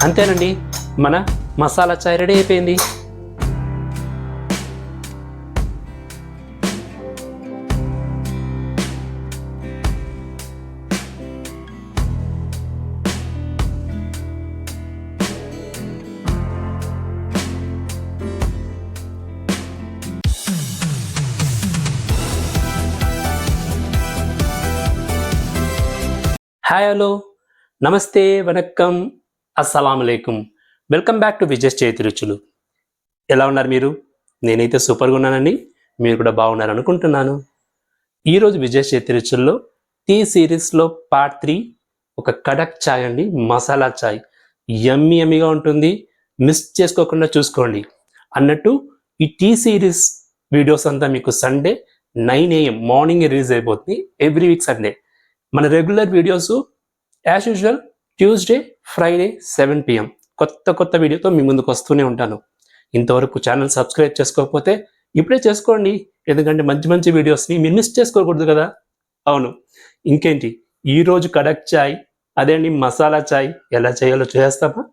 అంతేనండి, మన మసాలా చాయ్ రెడీ అయిపోయింది. హాయ్, హలో, నమస్తే, వనక్కం, అస్సలాము అలైకుం. వెల్కమ్ బ్యాక్ టు విజయ్ చేతి రుచులు. ఎలా ఉన్నారు మీరు? నేనైతే సూపర్గా ఉన్నానండి. మీరు కూడా బాగున్నారు అనుకుంటున్నాను. ఈరోజు విజయ్ చేతి రుచుల్లో టీ సిరీస్లో పార్ట్ 3 ఒక కడక్ చాయ్ అండి, మసాలా చాయ్. యమ్మీగా ఉంటుంది, మిస్ చేసుకోకుండా చూసుకోండి. అన్నట్టు ఈ టీ సిరీస్ వీడియోస్ అంతా మీకు సండే 9 AM మార్నింగ్ రిలీజ్ అయిపోతుంది, ఎవ్రీ వీక్ సండే. మన regular videos as usual Tuesday, Friday 7 PM కొత్త వీడియోతో మీ ముందుకు వస్తూనే ఉంటాను. ఇంతవరకు ఛానల్ సబ్స్క్రైబ్ చేసుకోకపోతే ఇప్పుడే చేసుకోండి, ఎందుకంటే మంచి వీడియోస్ని మీరు మిస్ చేసుకోకూడదు కదా. అవును, ఇంకేంటి, ఈరోజు కడక్ చాయ్, అదే అండి మసాలా చాయ్ ఎలా చేయాలో చేస్తామా?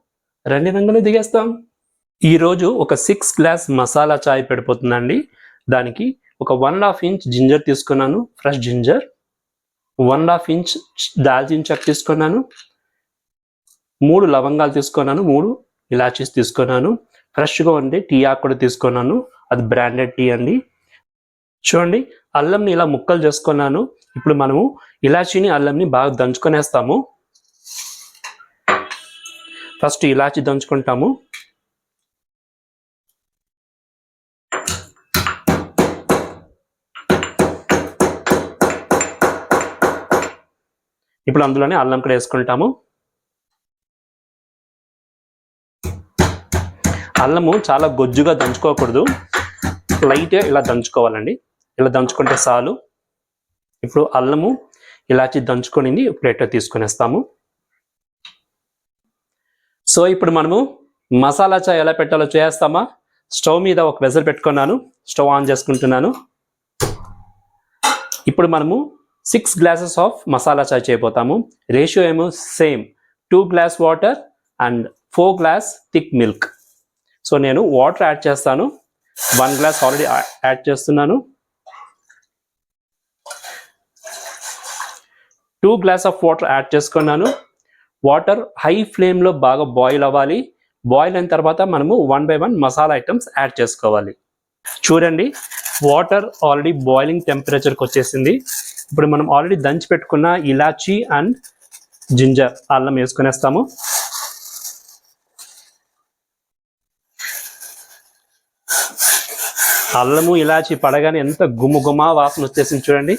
రండి, రంగులు దిగేస్తాం. ఈరోజు ఒక 6 గ్లాస్ మసాలా చాయ్ పెడిపోతుందండి. దానికి ఒక 1.5 ఇంచ్ జింజర్ తీసుకున్నాను, ఫ్రెష్ జింజర్. 1.5 ఇంచ్ దాల్చిన చెక్క తీసుకున్నాను, 3 లవంగాలు తీసుకున్నాను, 3 ఇలాచీస్ తీసుకున్నాను. ఫ్రెష్గా ఉండే టీ ఆకు కూడా తీసుకున్నాను, అది బ్రాండెడ్ టీ అండి. చూడండి, అల్లంని ఇలా ముక్కలు చేసుకున్నాను. ఇప్పుడు మనము ఇలాచీని అల్లంని బాగా దంచుకొనేస్తాము. ఫస్ట్ ఇలాచీ దంచుకుంటాము. ఇప్పుడు అందులోనే అల్లం కూడా వేసుకుంటాము. అల్లము చాలా గొజ్జుగా దంచుకోకూడదు, లైట్గా ఇలా దంచుకోవాలండి. ఇలా దంచుకుంటే చాలు. ఇప్పుడు అల్లము ఇలాచి దంచుకొని ప్లేట్లో తీసుకునేస్తాము. సో ఇప్పుడు మనము మసాలా చాయ్ ఎలా పెట్టాలో చేస్తామా? స్టవ్ మీద ఒక వెజల్ పెట్టుకున్నాను, స్టవ్ ఆన్ చేసుకుంటున్నాను. ఇప్పుడు మనము 6 గ్లాసెస్ ఆఫ్ మసాలా చాయ్ చేయబోతాము. రేషియో ఏమో same, 2 glass water and 4 glass thick milk. So నేను వాటర్ యాడ్ చేస్తాను. 1 గ్లాస్ ఆల్రెడీ యాడ్ చేస్తున్నాను. 2 గ్లాస్ ఆఫ్ వాటర్ యాడ్ చేసుకున్నాను. వాటర్ హై ఫ్లేమ్లో బాగా బాయిల్ అవ్వాలి. బాయిల్ అయిన తర్వాత మనము 1 by 1 మసాలా ఐటమ్స్ యాడ్ చేసుకోవాలి. చూడండి, వాటర్ ఆల్రెడీ బాయిలింగ్ టెంపరేచర్కి వచ్చేసింది. ఇప్పుడు మనం ఆల్రెడీ దంచి పెట్టుకున్న ఇలాచీ అండ్ జింజర్, అల్లం వేసుకునేస్తాము. అల్లము ఇలాచి పడగానే ఎంత గుమగుమా వాసన వచ్చేసింది చూడండి.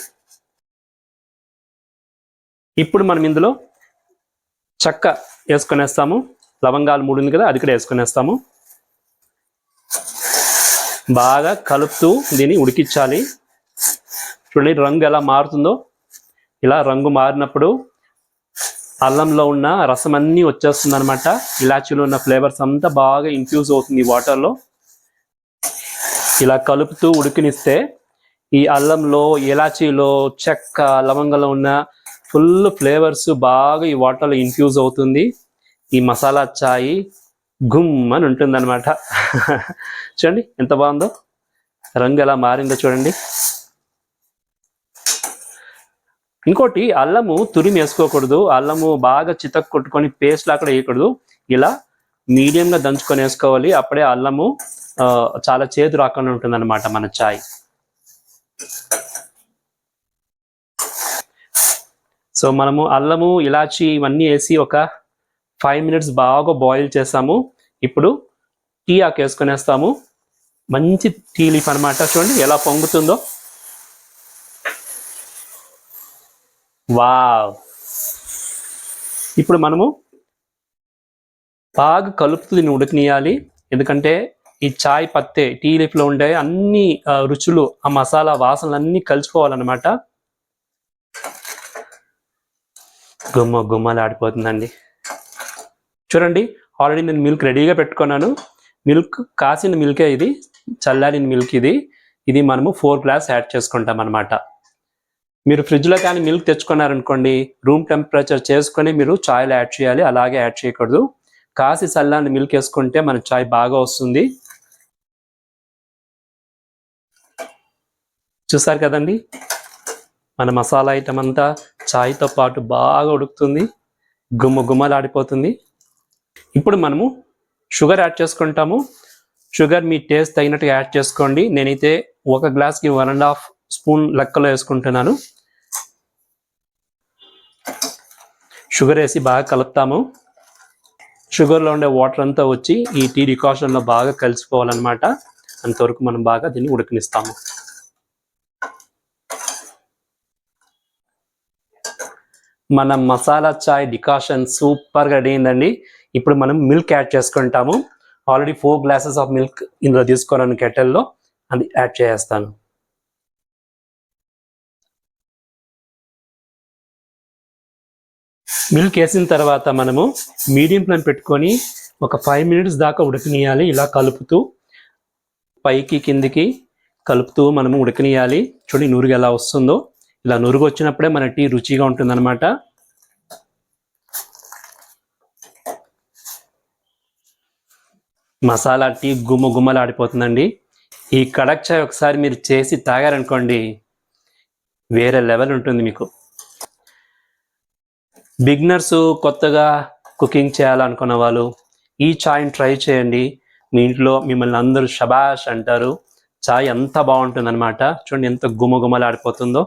ఇప్పుడు మనం ఇందులో చెక్క వేసుకునేస్తాము. లవంగాలు 3 ఉంది కదా, అది కూడా వేసుకునేస్తాము. బాగా కలుపుతూ దీన్ని ఉడికించాలి. చూడండి రంగు ఎలా మారుతుందో. ఇలా రంగు మారినప్పుడు అల్లంలో ఉన్న రసం అన్నీ వచ్చేస్తుంది అనమాట. ఇలాచీలో ఉన్న ఫ్లేవర్స్ అంతా బాగా ఇన్ఫ్యూజ్ అవుతుంది ఈ వాటర్లో. ఇలా కలుపుతూ ఉడికినిస్తే ఈ అల్లంలో, ఇలాచీలో, చెక్క, లవంగంలో ఉన్న ఫుల్ ఫ్లేవర్స్ బాగా ఈ వాటర్లో ఇన్ఫ్యూజ్ అవుతుంది. ఈ మసాలా చాయ్ గుమ్ అని ఉంటుంది అనమాట. చూడండి ఎంత బాగుందో, రంగు ఎలా మారిందో చూడండి. ఇంకోటి, అల్లము తురిమి వేసుకోకూడదు, అల్లము బాగా చితక్ కొట్టుకొని పేస్ట్ లాగా వేయకూడదు. ఇలా మీడియంగా దంచుకొని వేసుకోవాలి. అప్పుడే అల్లము చాలా చేదు రాకుండా ఉంటుంది అనమాట మన చాయ్. సో మనము అల్లము, ఇలాచి ఇవన్నీ వేసి ఒక 5 minutes బాగా బాయిల్ చేస్తాము. ఇప్పుడు టీ ఆకు వేసుకునేస్తాము. మంచి టీ లీఫ్ అనమాట. చూడండి ఎలా పొంగుతుందో. వావ్! ఇప్పుడు మనము బాగా కలుపుతూ దీన్ని ఉడకనియాలి. ఎందుకంటే ఈ చాయ్ పత్తే, టీ లీఫ్లో ఉండే అన్ని రుచులు, ఆ మసాలా వాసనలు అన్నీ కలిసిపోవాలన్నమాట. గుమ్మలాడిపోతుందండి. చూడండి, ఆల్రెడీ నేను మిల్క్ రెడీగా పెట్టుకున్నాను. మిల్క్ కాసిన మిల్కే ఇది, చల్లారిన మిల్క్ ఇది. ఇది మనము 4 గ్లాస్ యాడ్ చేసుకుంటాం అనమాట. మీరు ఫ్రిడ్జ్లో కానీ మిల్క్ తెచ్చుకున్నారనుకోండి, రూమ్ టెంపరేచర్ చేసుకొని మీరు చాయ్లో యాడ్ చేయాలి, అలాగే యాడ్ చేయకూడదు. కాసి చల్లాని మిల్క్ వేసుకుంటే మన చాయ్ బాగా వస్తుంది. చూసారు కదండి, మన మసాలా ఐటమ్ అంతా చాయ్తో పాటు బాగా ఉడుకుతుంది, గుమ్మలాడిపోతుంది. ఇప్పుడు మనము షుగర్ యాడ్ చేసుకుంటాము. షుగర్ మీ టేస్ట్ తగినట్టుగా యాడ్ చేసుకోండి. నేనైతే ఒక గ్లాస్కి 1.5 స్పూన్ లెక్కలో వేసుకుంటున్నాను. షుగర్ వేసి బాగా కలుపుతాము. షుగర్లో ఉండే వాటర్ అంతా వచ్చి ఈ టీ డికాషన్లో బాగా కలిసిపోవాలన్నమాట. అంతవరకు మనం బాగా దీన్ని ఉడకనిస్తాము. మన మసాలా చాయ్ డికాషన్ సూపర్గా రెడీ అయిందండి. ఇప్పుడు మనం మిల్క్ యాడ్ చేసుకుంటాము. ఆల్రెడీ 4 గ్లాసెస్ ఆఫ్ మిల్క్ ఇందులో తీసుకున్నాను కెటిల్లో, అది యాడ్ చేస్తాను. మిల్క్ వేసిన తర్వాత మనము మీడియం ఫ్లేమ్ పెట్టుకొని ఒక 5 మినిట్స్ దాకా ఉడకనియాలి. ఇలా కలుపుతూ పైకి కిందికి కలుపుతూ మనము ఉడకనియాలి. చూడండి నురుగు ఎలా వస్తుందో. ఇలా నురుగు వచ్చినప్పుడే మన టీ రుచిగా ఉంటుందన్నమాట. మసాలా టీ గుమ్మలాడిపోతుందండి. ఈ కడక్ చాయ్ ఒకసారి మీరు చేసి తాగారనుకోండి, వేరే లెవెల్ ఉంటుంది మీకు. బిగినర్స్, కొత్తగా కుకింగ్ చేయాలనుకున్న వాళ్ళు ఈ చాయ్ని ట్రై చేయండి. మీ ఇంట్లో మిమ్మల్ని అందరూ షబాష్ అంటారు. చాయ్ అంత బాగుంటుంది అనమాట. చూడండి ఎంత గుమ్మలాడిపోతుందో.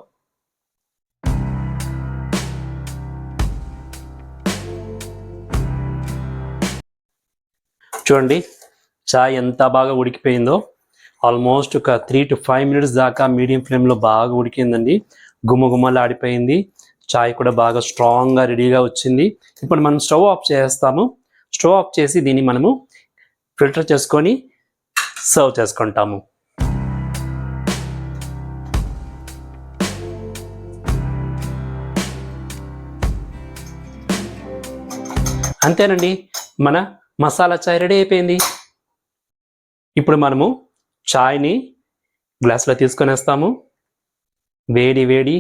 చూడండి చాయ్ ఎంత బాగా ఉడికిపోయిందో. ఆల్మోస్ట్ ఒక 3 to 5 మినిట్స్ దాకా మీడియం ఫ్లేమ్లో బాగా ఉడికిందండి. గుమ్మలాడిపోయింది. చాయ్ కూడా బాగా స్ట్రాంగ్గా రెడీగా వచ్చింది. ఇప్పుడు మనం స్టవ్ ఆఫ్ చేస్తాము. స్టవ్ ఆఫ్ చేసి దీన్ని మనము ఫిల్టర్ చేసుకొని సర్వ్ చేసుకుంటాము. అంతేనండి, మన మసాలా చాయ్ రెడీ అయిపోయింది. ఇప్పుడు మనము చాయ్ని గ్లాస్లో తీసుకొని వస్తాము. వేడి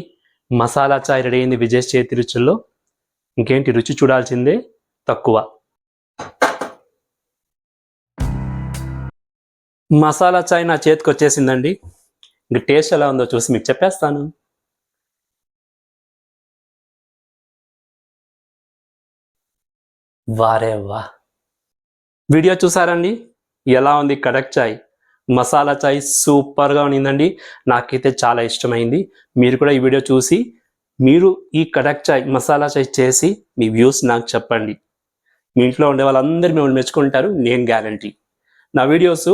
మసాలా చాయ్ రెడీ అయింది విజయ్ చేతి రుచుల్లో. ఇంకేంటి, రుచి చూడాల్సిందే తక్కువ. మసాలా చాయ్ నా చేతికి వచ్చేసిందండి. ఇంక టేస్ట్ ఎలా ఉందో చూసి మీకు చెప్పేస్తాను. వారే వా, వీడియో చూసారండి ఎలా ఉంది కడక్ చాయ్? మసాలా చాయ్ సూపర్గా ఉన్నిందండి. నాకైతే చాలా ఇష్టమైంది. మీరు కూడా ఈ వీడియో చూసి మీరు ఈ కడక్ చాయ్ మసాలా చాయ్ చేసి మీ వ్యూస్ నాకు చెప్పండి. మీ ఇంట్లో ఉండే వాళ్ళందరూ మిమ్మల్ని మెచ్చుకుంటారు, నేను గ్యారంటీ. నా videos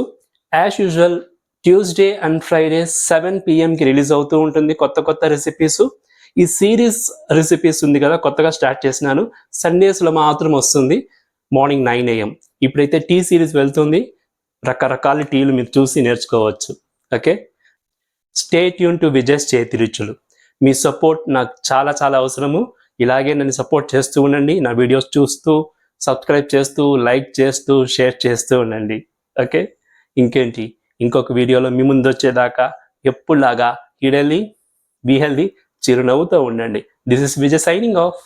as usual Tuesday and Friday 7 PM release అవుతూ ఉంటుంది కొత్త రెసిపీస్. ఈ సిరీస్ రెసిపీస్ ఉంది కదా, కొత్తగా స్టార్ట్ చేసినాను. సండేస్లో మాత్రం వస్తుంది మార్నింగ్ 9 AM. ఇప్పుడైతే టీ సిరీస్ వెళ్తుంది. రకరకాల టీలు మీరు చూసి నేర్చుకోవచ్చు. Okay, stay tune to Vijay చేతి రుచులు. మీ సపోర్ట్ నాకు చాలా అవసరము. ఇలాగే నన్ను సపోర్ట్ చేస్తూ ఉండండి. నా వీడియోస్ చూస్తూ, సబ్స్క్రైబ్ చేస్తూ, లైక్ చేస్తూ, షేర్ చేస్తూ ఉండండి. ఓకే, ఇంకేంటి, ఇంకొక వీడియోలో మీ ముందు వచ్చేదాకా ఎప్పుడులాగా ఈడెళ్ళి బీ హెల్దీ, చిరునవ్వుతో ఉండండి. This is Vijay signing off.